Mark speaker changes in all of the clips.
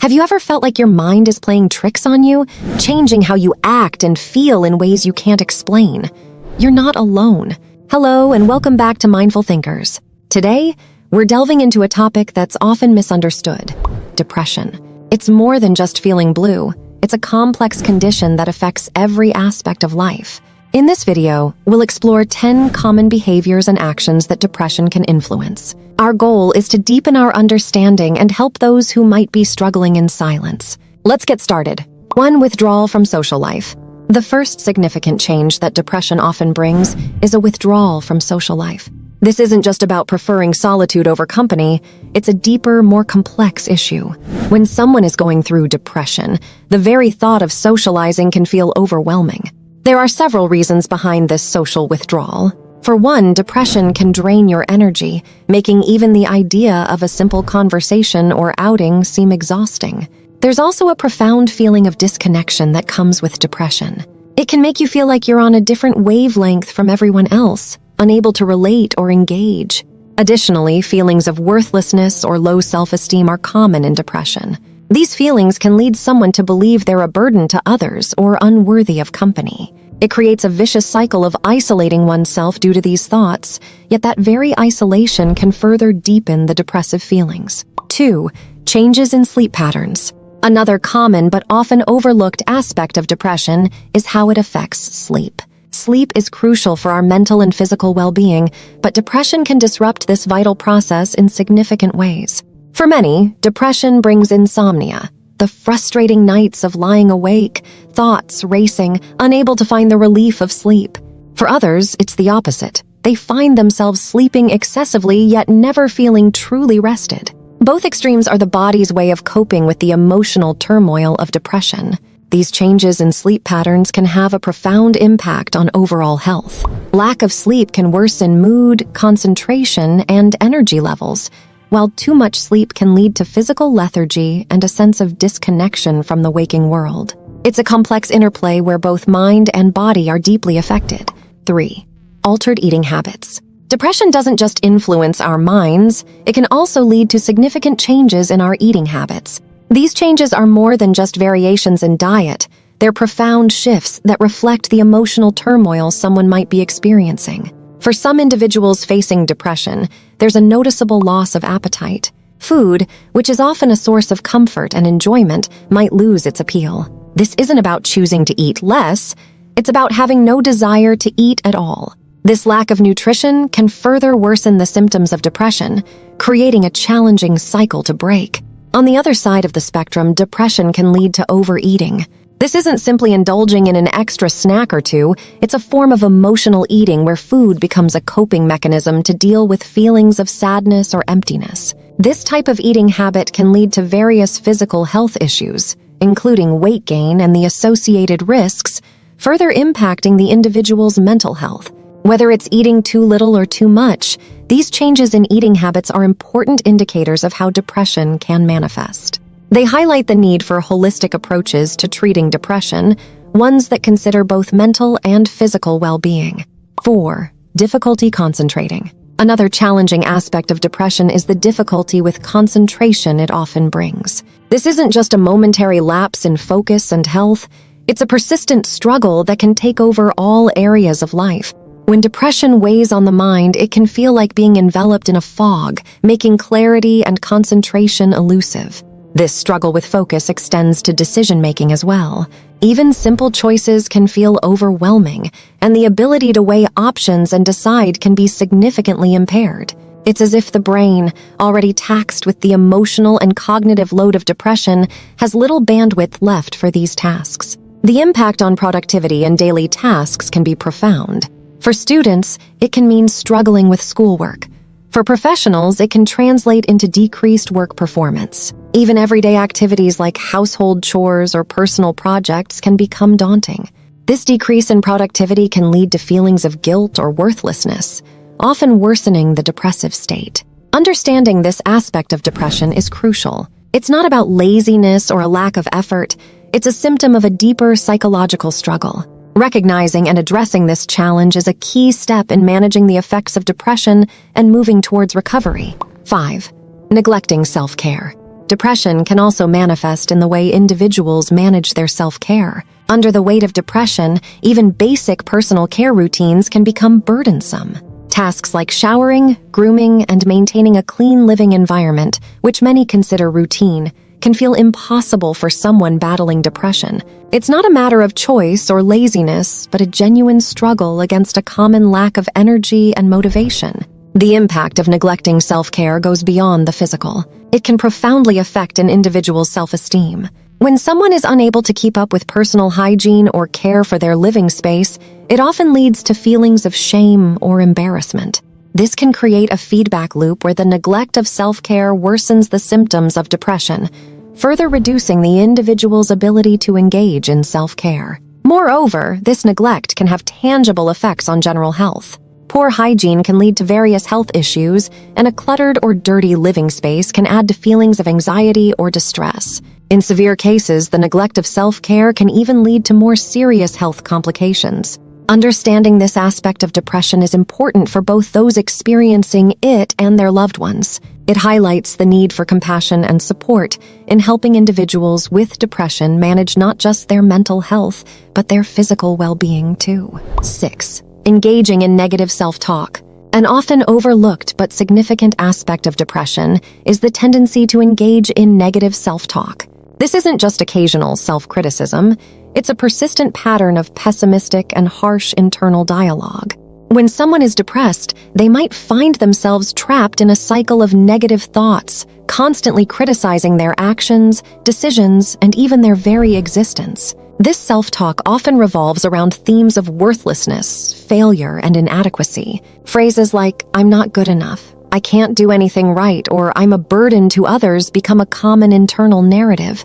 Speaker 1: Have you ever felt like your mind is playing tricks on you, changing how you act and feel in ways you can't explain? You're not alone. Hello, and welcome back to Mindful Thinkers. Today, we're delving into a topic that's often misunderstood: depression. It's more than just feeling blue. It's a complex condition that affects every aspect of life. In this video, we'll explore 10 common behaviors and actions that depression can influence. Our goal is to deepen our understanding and help those who might be struggling in silence. Let's get started. 1. Withdrawal from social life. The first significant change that depression often brings is a withdrawal from social life. This isn't just about preferring solitude over company, it's a deeper, more complex issue. When someone is going through depression, the very thought of socializing can feel overwhelming. There are several reasons behind this social withdrawal. For one, depression can drain your energy, making even the idea of a simple conversation or outing seem exhausting. There's also a profound feeling of disconnection that comes with depression. It can make you feel like you're on a different wavelength from everyone else, unable to relate or engage. Additionally, feelings of worthlessness or low self-esteem are common in depression. These feelings can lead someone to believe they're a burden to others or unworthy of company. It creates a vicious cycle of isolating oneself due to these thoughts, yet that very isolation can further deepen the depressive feelings. 2. Changes in sleep patterns. Another common but often overlooked aspect of depression is how it affects sleep. Sleep is crucial for our mental and physical well-being, but depression can disrupt this vital process in significant ways. For many, depression brings insomnia, the frustrating nights of lying awake, thoughts racing, unable to find the relief of sleep. For others, it's the opposite. They find themselves sleeping excessively yet never feeling truly rested. Both extremes are the body's way of coping with the emotional turmoil of depression. These changes in sleep patterns can have a profound impact on overall health. Lack of sleep can worsen mood, concentration, and energy levels, while too much sleep can lead to physical lethargy and a sense of disconnection from the waking world. It's a complex interplay where both mind and body are deeply affected. 3. Altered eating habits. Depression doesn't just influence our minds, it can also lead to significant changes in our eating habits. These changes are more than just variations in diet. They're profound shifts that reflect the emotional turmoil someone might be experiencing. For some individuals facing depression, there's a noticeable loss of appetite. Food, which is often a source of comfort and enjoyment, might lose its appeal. This isn't about choosing to eat less, it's about having no desire to eat at all. This lack of nutrition can further worsen the symptoms of depression, creating a challenging cycle to break. On the other side of the spectrum, depression can lead to overeating. This isn't simply indulging in an extra snack or two, it's a form of emotional eating where food becomes a coping mechanism to deal with feelings of sadness or emptiness. This type of eating habit can lead to various physical health issues, including weight gain and the associated risks, further impacting the individual's mental health. Whether it's eating too little or too much, these changes in eating habits are important indicators of how depression can manifest. They highlight the need for holistic approaches to treating depression, ones that consider both mental and physical well-being. 4. Difficulty concentrating. Another challenging aspect of depression is the difficulty with concentration it often brings. This isn't just a momentary lapse in focus and health, it's a persistent struggle that can take over all areas of life. When depression weighs on the mind, it can feel like being enveloped in a fog, making clarity and concentration elusive. This struggle with focus extends to decision-making as well. Even simple choices can feel overwhelming, and the ability to weigh options and decide can be significantly impaired. It's as if the brain, already taxed with the emotional and cognitive load of depression, has little bandwidth left for these tasks. The impact on productivity and daily tasks can be profound. For students, it can mean struggling with schoolwork. For professionals, it can translate into decreased work performance. Even everyday activities like household chores or personal projects can become daunting. This decrease in productivity can lead to feelings of guilt or worthlessness, often worsening the depressive state. Understanding this aspect of depression is crucial. It's not about laziness or a lack of effort, it's a symptom of a deeper psychological struggle. Recognizing and addressing this challenge is a key step in managing the effects of depression and moving towards recovery. 5. Neglecting self-care. Depression can also manifest in the way individuals manage their self-care. Under the weight of depression, even basic personal care routines can become burdensome. Tasks like showering, grooming, and maintaining a clean living environment, which many consider routine, can feel impossible for someone battling depression. It's not a matter of choice or laziness, but a genuine struggle against a common lack of energy and motivation. The impact of neglecting self-care goes beyond the physical. It can profoundly affect an individual's self-esteem. When someone is unable to keep up with personal hygiene or care for their living space, it often leads to feelings of shame or embarrassment. This can create a feedback loop where the neglect of self-care worsens the symptoms of depression, further reducing the individual's ability to engage in self-care. Moreover, this neglect can have tangible effects on general health. Poor hygiene can lead to various health issues, and a cluttered or dirty living space can add to feelings of anxiety or distress. In severe cases, the neglect of self-care can even lead to more serious health complications. Understanding this aspect of depression is important for both those experiencing it and their loved ones. It highlights the need for compassion and support in helping individuals with depression manage not just their mental health, but their physical well-being too. 6. Engaging in negative self-talk. An often overlooked but significant aspect of depression is the tendency to engage in negative self-talk. This isn't just occasional self-criticism, it's a persistent pattern of pessimistic and harsh internal dialogue. When someone is depressed, they might find themselves trapped in a cycle of negative thoughts, constantly criticizing their actions, decisions, and even their very existence. This self-talk often revolves around themes of worthlessness, failure, and inadequacy. Phrases like, "I'm not good enough," "I can't do anything right," or "I'm a burden to others" become a common internal narrative.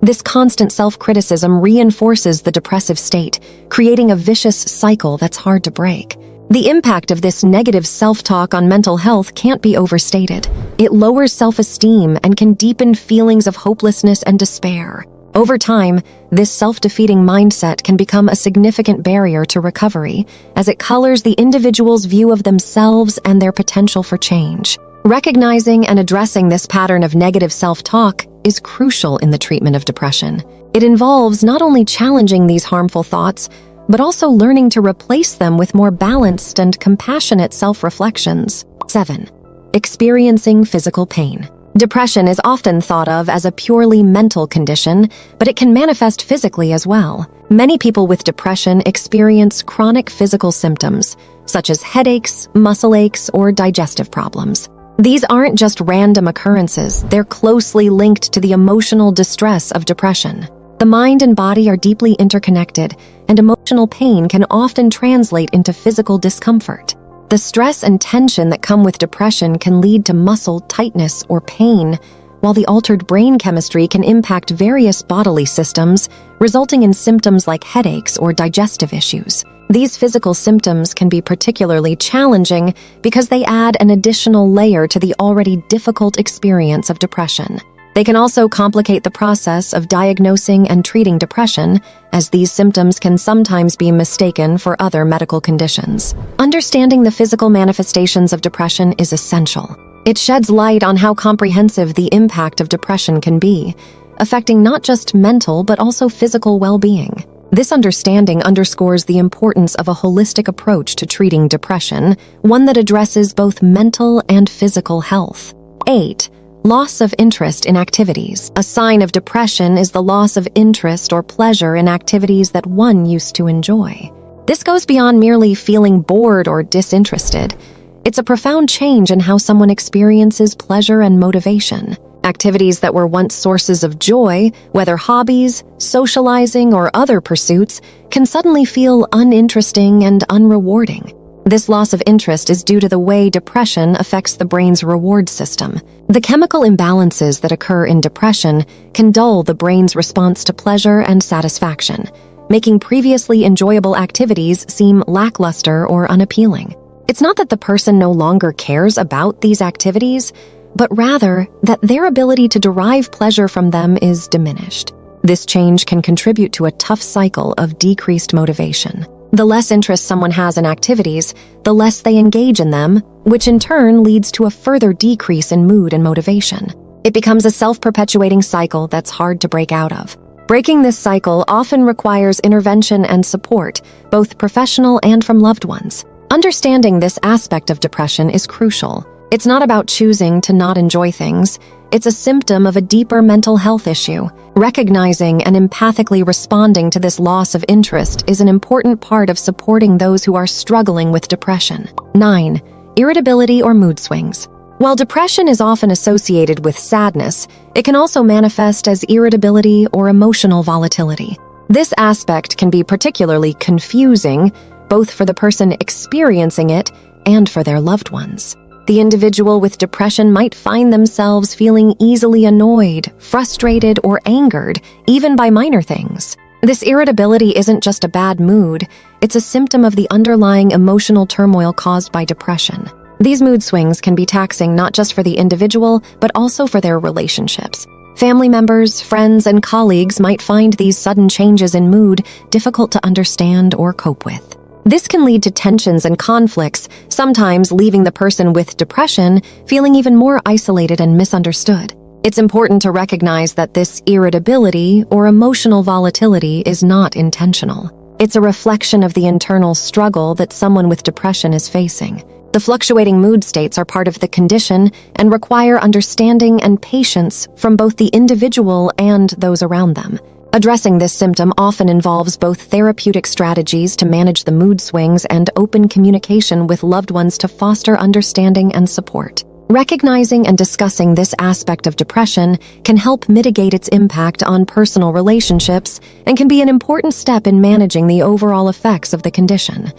Speaker 1: This constant self-criticism reinforces the depressive state, creating a vicious cycle that's hard to break. The impact of this negative self-talk on mental health can't be overstated. It lowers self-esteem and can deepen feelings of hopelessness and despair. Over time, this self-defeating mindset can become a significant barrier to recovery, as it colors the individual's view of themselves and their potential for change. Recognizing and addressing this pattern of negative self-talk is crucial in the treatment of depression. It involves not only challenging these harmful thoughts, but also learning to replace them with more balanced and compassionate self-reflections. 7. Experiencing physical pain. Depression is often thought of as a purely mental condition, but it can manifest physically as well. Many people with depression experience chronic physical symptoms, such as headaches, muscle aches, or digestive problems. These aren't just random occurrences, they're closely linked to the emotional distress of depression. The mind and body are deeply interconnected, and emotional pain can often translate into physical discomfort. The stress and tension that come with depression can lead to muscle tightness or pain, while the altered brain chemistry can impact various bodily systems, resulting in symptoms like headaches or digestive issues. These physical symptoms can be particularly challenging because they add an additional layer to the already difficult experience of depression. They can also complicate the process of diagnosing and treating depression, as these symptoms can sometimes be mistaken for other medical conditions. Understanding the physical manifestations of depression is essential. It sheds light on how comprehensive the impact of depression can be, affecting not just mental but also physical well-being. This understanding underscores the importance of a holistic approach to treating depression, one that addresses both mental and physical health. 8. Loss of interest in activities. A sign of depression is the loss of interest or pleasure in activities that one used to enjoy. This goes beyond merely feeling bored or disinterested. It's a profound change in how someone experiences pleasure and motivation. Activities that were once sources of joy, whether hobbies, socializing, or other pursuits, can suddenly feel uninteresting and unrewarding. This loss of interest is due to the way depression affects the brain's reward system. The chemical imbalances that occur in depression can dull the brain's response to pleasure and satisfaction, making previously enjoyable activities seem lackluster or unappealing. It's not that the person no longer cares about these activities, but rather that their ability to derive pleasure from them is diminished. This change can contribute to a tough cycle of decreased motivation. The less interest someone has in activities, the less they engage in them, which in turn leads to a further decrease in mood and motivation. It becomes a self-perpetuating cycle that's hard to break out of. Breaking this cycle often requires intervention and support, both professional and from loved ones. Understanding this aspect of depression is crucial. It's not about choosing to not enjoy things. It's a symptom of a deeper mental health issue. Recognizing and empathically responding to this loss of interest is an important part of supporting those who are struggling with depression. 9. Irritability or mood swings. While depression is often associated with sadness, it can also manifest as irritability or emotional volatility. This aspect can be particularly confusing, both for the person experiencing it and for their loved ones. The individual with depression might find themselves feeling easily annoyed, frustrated, or angered, even by minor things. This irritability isn't just a bad mood, it's a symptom of the underlying emotional turmoil caused by depression. These mood swings can be taxing not just for the individual, but also for their relationships. Family members, friends, and colleagues might find these sudden changes in mood difficult to understand or cope with. This can lead to tensions and conflicts, sometimes leaving the person with depression feeling even more isolated and misunderstood. It's important to recognize that this irritability or emotional volatility is not intentional. It's a reflection of the internal struggle that someone with depression is facing. The fluctuating mood states are part of the condition and require understanding and patience from both the individual and those around them. Addressing this symptom often involves both therapeutic strategies to manage the mood swings and open communication with loved ones to foster understanding and support. Recognizing and discussing this aspect of depression can help mitigate its impact on personal relationships and can be an important step in managing the overall effects of the condition.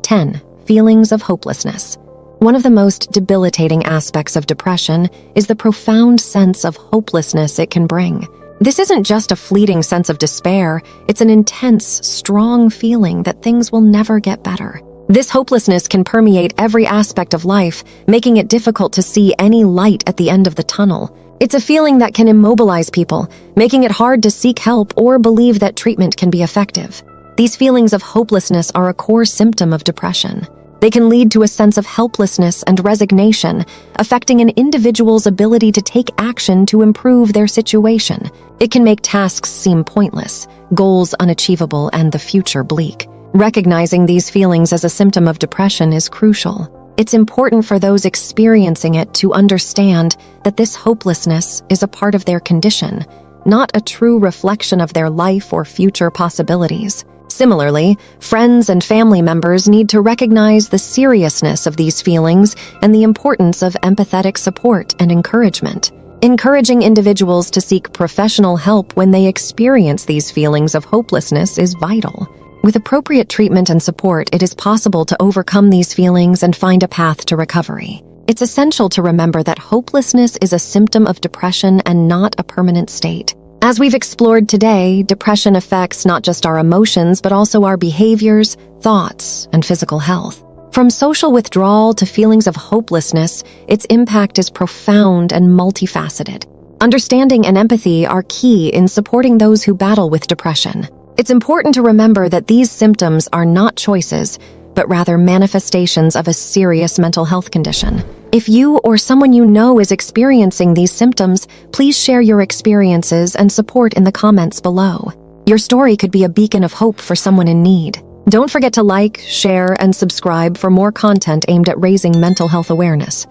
Speaker 1: 10. Feelings of hopelessness. One of the most debilitating aspects of depression is the profound sense of hopelessness it can bring. This isn't just a fleeting sense of despair, it's an intense, strong feeling that things will never get better. This hopelessness can permeate every aspect of life, making it difficult to see any light at the end of the tunnel. It's a feeling that can immobilize people, making it hard to seek help or believe that treatment can be effective. These feelings of hopelessness are a core symptom of depression. They can lead to a sense of helplessness and resignation, affecting an individual's ability to take action to improve their situation. It can make tasks seem pointless, goals unachievable, and the future bleak. Recognizing these feelings as a symptom of depression is crucial. It's important for those experiencing it to understand that this hopelessness is a part of their condition, not a true reflection of their life or future possibilities. Similarly, friends and family members need to recognize the seriousness of these feelings and the importance of empathetic support and encouragement. Encouraging individuals to seek professional help when they experience these feelings of hopelessness is vital. With appropriate treatment and support, it is possible to overcome these feelings and find a path to recovery. It's essential to remember that hopelessness is a symptom of depression and not a permanent state. As we've explored today, depression affects not just our emotions, but also our behaviors, thoughts, and physical health. From social withdrawal to feelings of hopelessness, its impact is profound and multifaceted. Understanding and empathy are key in supporting those who battle with depression. It's important to remember that these symptoms are not choices, but rather manifestations of a serious mental health condition. If you or someone you know is experiencing these symptoms, please share your experiences and support in the comments below. Your story could be a beacon of hope for someone in need. Don't forget to like, share, and subscribe for more content aimed at raising mental health awareness.